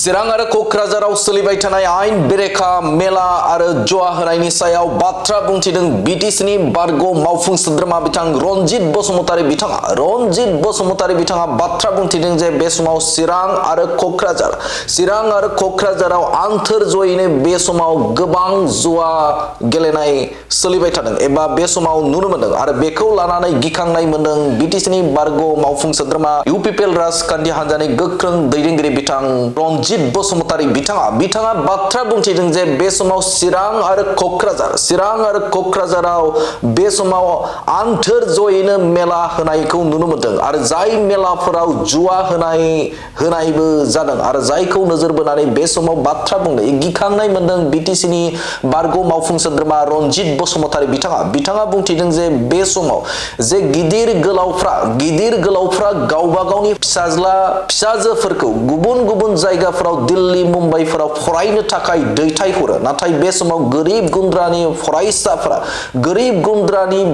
चिरां आरो क'क्राझाराव सोलिबाय थानाय आयेन बेरेखा मेला आरो जुवा होनायनि सायाव बाथ्रा बुंथिदों बिटिसिनि बारग' मावफुं सोद्रोमा बिथां रनजित बसुमतारी बिथाङा बाथ्रा बुंथिदों जे बे समाव चिरां आरो क'क्राझाराव आन्थोर जयैनो बे समाव गोबां जुवा गेलेनाय सोलिबाय थादों एबा बे समाव नुनो मोनदों आरो बेखौ लानानै गिखांनाय मोनदों बिटिसिनि बारग' मावफुं सोद्रोमा इउपिपिएल राजखान्थि हान्जानि गोख्रों दैदेनगिरि बिथां रनजित बसुमतारी बिथाङा बाथ्रा बुंथिदों जे बे समाव चिरां आरो क'क्राझाराव बे समाव आन्थोर जयैनो मेला होनायखौ नुनो मोनदों आरो जाय मेलाफोराव जुवा होनायबो जादों आरो जायखौ नोजोर बोनानै बे समाव बाथ्रा बुंनो गिखांनाय मोनदों बिटिसिनि बारग' मावफुं सोद्रोमा रनजित बसुमतारी बिथाङा बुंथिदों जे बे समाव जे गिदिर गोलावफ्रा गावबा गावनि फिसाजोफोरखौ गुबुन जायगाफोराव दिल्ली मुम्बाइफोराव फरायनो थाखाय दैथायहरो नाथाय बे समाव गोरिब गुन्द्रानि फरायसाफोरा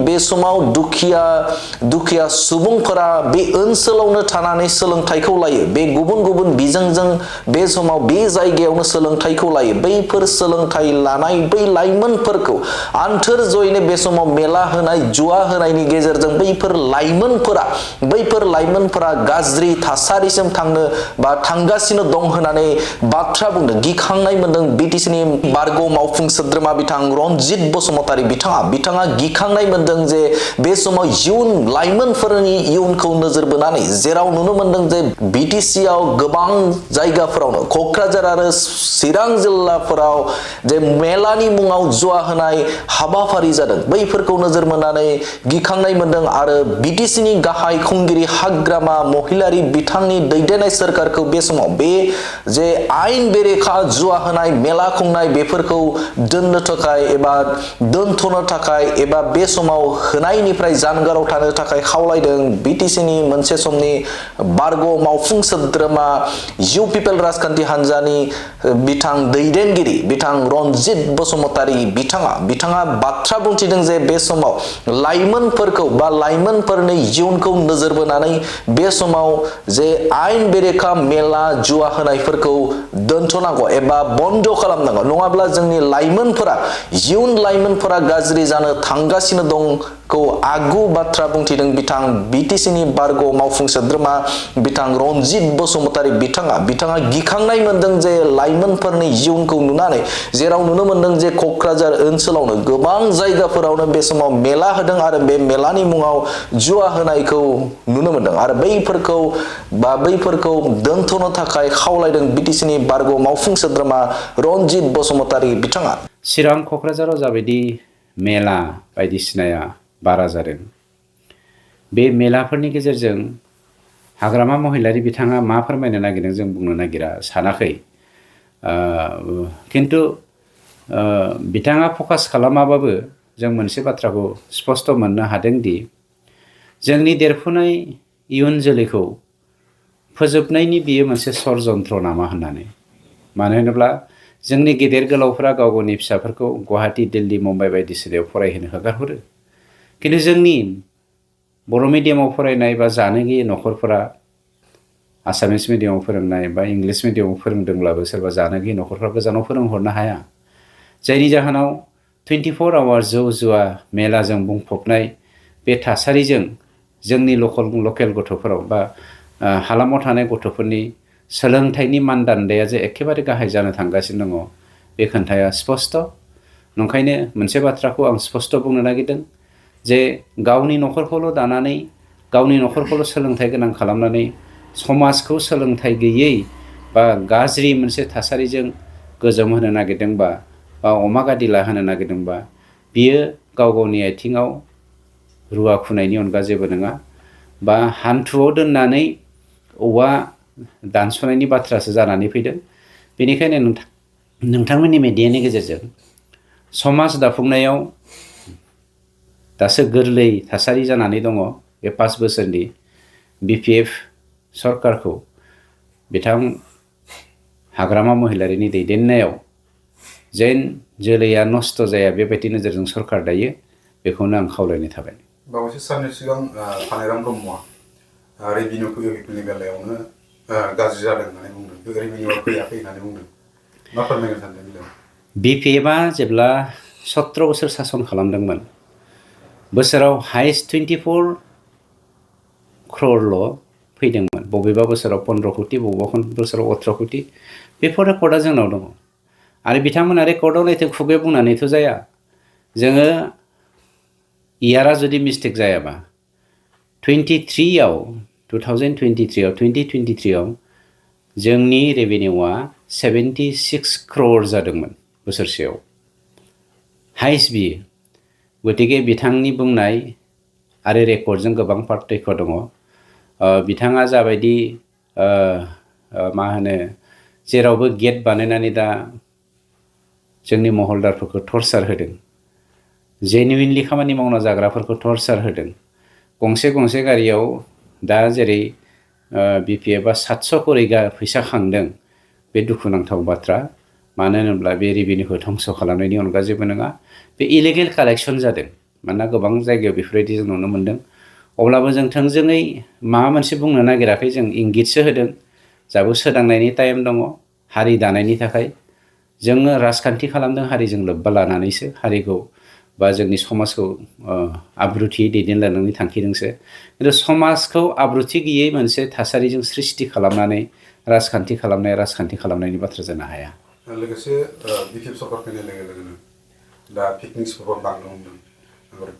बे समाव दुखिया सुबुंफोरा बे ओनसोलावनो थानानै सोलोंथाइखौ लायो बे गुबुन बिजोंजों बे समाव बे जायगायावनो सोलोंथाइखौ लायो बैफोर सोलोंथाइ लानाय बै लाइमोनफोरखौ आन्थोर जयैनो बे समाव मेला होनाय जुवा होनायनि गेजेरजों बैफोर लाइमोनफोरा गाज्रि थासारिसिम थांगासिनो दं होननानै बाथ्रा बुंदों गिखांनाय मोनदों बिटिसिनि बारग' मावफुं सोद्रोमा बिथां रनजित बसुमतारी बिथाङा गिखांनाय मोनदों जे बे समाव लाइमोनफोरनि इयुनखौ नोजोर बोनानै जेराव नुनो मोनदों जे बिटिसिआव गोबां जायगाफोरावनो क'क्राझार आरो चिरां जिल्लाफोराव जे मेलानि मुङाव जुवा होनाय हाबाफारि जादों बैफोरखौ नोजोर बोनानै गिखांनाय मोनदों आरो बिटिसिनि गाहाय खुंगिरि हाग्रामा महिलारि बिथांनि दैदेननाय सोरखारखौ बे समाव बे जे आयेन बेरेखा जुवा होनाय मेला खुंनाय बेफोरखौ दोनथ'नो थाखाय एबा बे समाव होनायनिफ्राय जानगाराव थानो थाखाय खावलायदों बिटिसिनि मोनसे समनि बारग' मावफुं सोद्रोमा इउपिपिएल राजखान्थि हान्जानि दैदेनगिरि बिथां रनजित बसुमतारी बिथाङा बाथ्रा बुंथिदों जे बे समाव लाइमोनफोरनि इयुनखौ नोजोर बोनानै बे समाव जे आयेन बेरेखा मेला जुवा होनायफोरखौ दोनथ'नांगौ एबा बन्द' खालामनांगौ नङाब्ला जोंनि इयुन लाइमोनफोरा गाज्रि जानो थांगासिनो दंखौ आगु बाथ्रा बुंथिदों बिथां बिटिसिनि बारग' मावफुं सोद्रोमा बिथां रनजित बसुमतारी बिथाङा गिखांनाय मोनदों जे लाइमोनफोरनि इयुनखौ नुनानै जेराव नुनो मोनदों जे क'क्राझार ओनसोलावनो गोबां जायगाफोरावनो बे समाव मेला होदों आरो बे मेलानि मुङाव जुवा होनायखौ नुनो मोनदों आरो बैफोरखौ दोनथ'नो थाखाय खावलायदों बिटिसिनि बारग' मावफुं सोद्रोमा रनजित बसुमतारी बिथाङा चिरां क'क्राझाराव जाबायदि मेला बायदिसिनाया बारा जादों बे मेलाफोरनि गेजेरजों हाग्रामा महिलारि बिथाङा मा फोरमायनो नागिरदों जों बुंनो सानाखै खिन्थु बिथाङा फकास खालामाबाबो जों मोनसे बाथ्राखौ स्पष्ट मोननो हादोंदि जोंनि देरफुनाय इयुन जोलैखौ फोजोबनायनि बियो मोनसे षड़यन्त्र नामा होननानै मानो होनोब्ला जोंनि गेदेर गोलावफोरा गाव गावनि फिसाफोरखौ गुवाहाटी दिल्ली मुम्बाइ बायदिसिनायाव फरायहोनो हगारहरो खिन्थु जोंनि बर' मिडियामाव फरायनाय बा जानो गैयै न'खरफोरा आसामिस मिडियामाव फोरोंनाय बा इंलिस मिडियामाव फोरोंदोंब्लाबो सोरबा जानो गैयै न'खरफ्रा गोजानाव फोरोंहरनो हाया जायनि जाहोनाव 24 आवार जौ जुवा मेलाजों बुंफबनाय बे थासारिजों जोंनि लकेल गथ'फोराव बा हालामाव थानाय गथ'फोरनि सोलोंथाइनि मानदान्दाया जे एखेबारे गाहाय जानो थांगासिनो दङ बे खोन्थाया स्पष्ट नंखायनो मोनसे बाथ्राखौ आं स्पष्ट बुंनो नागिरदों जे गावनि न'खरखौल' दानानै गावनि न'खरखौल' सोलोंथाइ गोनां खालामनानै समाजखौ सोलोंथाइ गैयै बा गाज्रि मोनसे थासारिजों गोजोम होनो नागिरदोंबा बा अमा गादिला होनो नागिरदोंबा बियो गाव गावनि आथिङाव रुवा खुनायनि अनगा जेबो नङा बा हान्थुआव दोननानै औवा दानस'नायनि बाथ्रासो जानानै फैदों बेनिखायनो नोंथांमोननि मेडियानि गेजेरजों समाज दाफुंनायाव दासो गोरलै थासारि जानानै दङ बे 5 बोसोरनि बिपिएफ सरकारखौ बिथां हाग्रामा महिलारिनि दैदेननायाव जेन जोलैया नस्थ' जाया बेबायदि नोजोरजों सरकार दायो बेखौनो आं खावलायनाय थाबाय। बावैसो साननि सिगां फानेराम ब्रह्मआ रेभिनिउ इउपिपिएलनि बेलायावनो गाज्रि जादों होननानै बुंदों रेभिनिउआ फैयाखै होननानै बुंदों मा फोरमायनो सानदों बेलायाव BPFआ जेब्ला 17 बोसोर सासन खालामदोंमोन बोसोराव हाइस्ट 24 crore फैदोंमोन बबेबा बोसोराव 15 कोटि बबेबा बोसोराव 18 कोटि बेफोर रेकर्डआ जोंनाव दङ आरो बिथांमोना रेकर्डआव नायथो खुगायाव बुंनानैथ' जाया जोङो इयारा जुदि मिस्टेक जायाबा 2023 आव 2023 आव जोंनि रेभिनिउआ 76 crore जादोंमोन बोसोरसेयाव हाइस्ट बियो गतिके बिथांनि बुंनाय आरो रेकर्डजों गोबां पार्थक्य दङ बिथाङा जाबायदि मा होनो जेरावबो गेट बानायनानै दा जोंनि महलदारफोरखौ टर्चार होदों जेनुइनलि खामानि मावना जाग्राफोरखौ टर्चार होदों गंसे गारियाव दा जेरै BPFआ 700 करि फैसा खांदों बे दुखुनांथाव बाथ्रा मानो होनोब्ला बे रेभिनिउखौ धंस खालामनायनि अनगा जेबो नङा बे इलिगेल कालेक्सन जादों मानोना गोबां जायगायाव बेफोरबायदि जों नुनो मोन्दों अब्लाबो जों थोंजोङै माबा मोनसे बुंनो नागिराखै जों इंगितसो होदों जाबो सोदांनायनि टाइम दङ हारि दानायनि थाखाय जोङो राजखान्थि खालामदों हारिजों लोब्बा लानानैसो हारिखौ बा जोंनि समाजखौ आब्रुथियै दैदेनलांनायनि थांखिजोंसो खिन्थु समाजखौ आब्रुथि गैयै मोनसे थासारिजों सृष्टि खालामनानै राजखान्थि खालामनायनि बाथ्रा जानो हाया लोगोसे BPF सरकार फैनाय लोगो लोगोनो दा पिकनिक स्पटफोर बांनो हमदों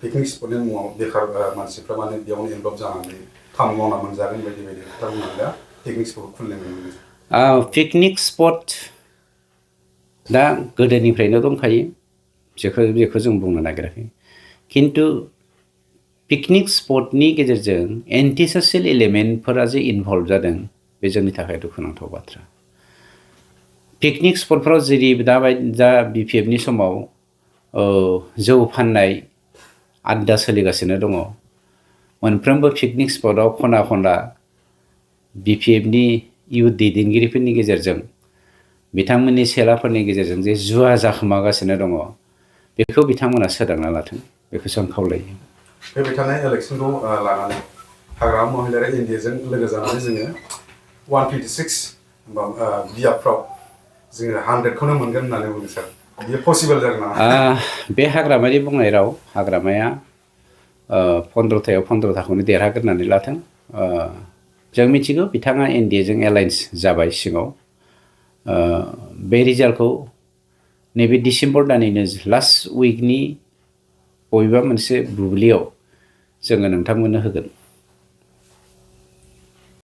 पिकनिक स्पटनि मुङाव बेखार मानसिफ्रा माने बेयावनो इनभल्भ जानानै खामानि मावना मोनजागोन बायदि खोथा बुंनानै दा पिकनिक स्पट खुलिनाय नुनो मोनो पिकनिक स्पट दा गोदोनिफ्रायनो दंखायो बेखौ जों बुंनो नागिराखै खिन्थु पिकनिक स्पटनि गेजेरजों एन्टि ससियेल एलिमेन्टफोरा जे इनभल्भ जादों बे जोंनि थाखाय दुखुनांथाव बाथ्रा पिकनिक स्पटफोराव जेरै दा BPFनि समाव जौ फाननाय आड्डा सोलिगासिनो दङ मोनफ्रोमबो पिकनिक स्पटआव खना खनला BPFनि इयुथ दैदेनगिरिफोरनि गेजेरजों बिथांमोननि सेलाफोरनि गेजेरजों जे जुवा जाखोमागासिनो दङ बेखौ बिथांमोना सोदांना लाथों बेखौसो आं खावलायो फैबाय थानाय इलेक्सनखौ लानानै हाग्रामा महिलारि एनडिएजों लोगो जानानै जोङो 126 बियाबफ्राव जोङो 100खौनो मोनगोन होननानै बुङो सार बेयो पसिबल जागोन नामा बे हाग्रामानि बुंनाय राव हाग्रामाया 15थायाव 15थाखौनो देरहाग्रोनानै लाथों जों मिथिगौ बिथाङा एनडिएजों एलायन्स जाबाय सिङाव बे रिजाल्टखौ नैबे डिसेम्बर दानैनो लास्ट उइकनि बबेबा मोनसे बुब्लियाव जोङो नोंथांमोननो होगोन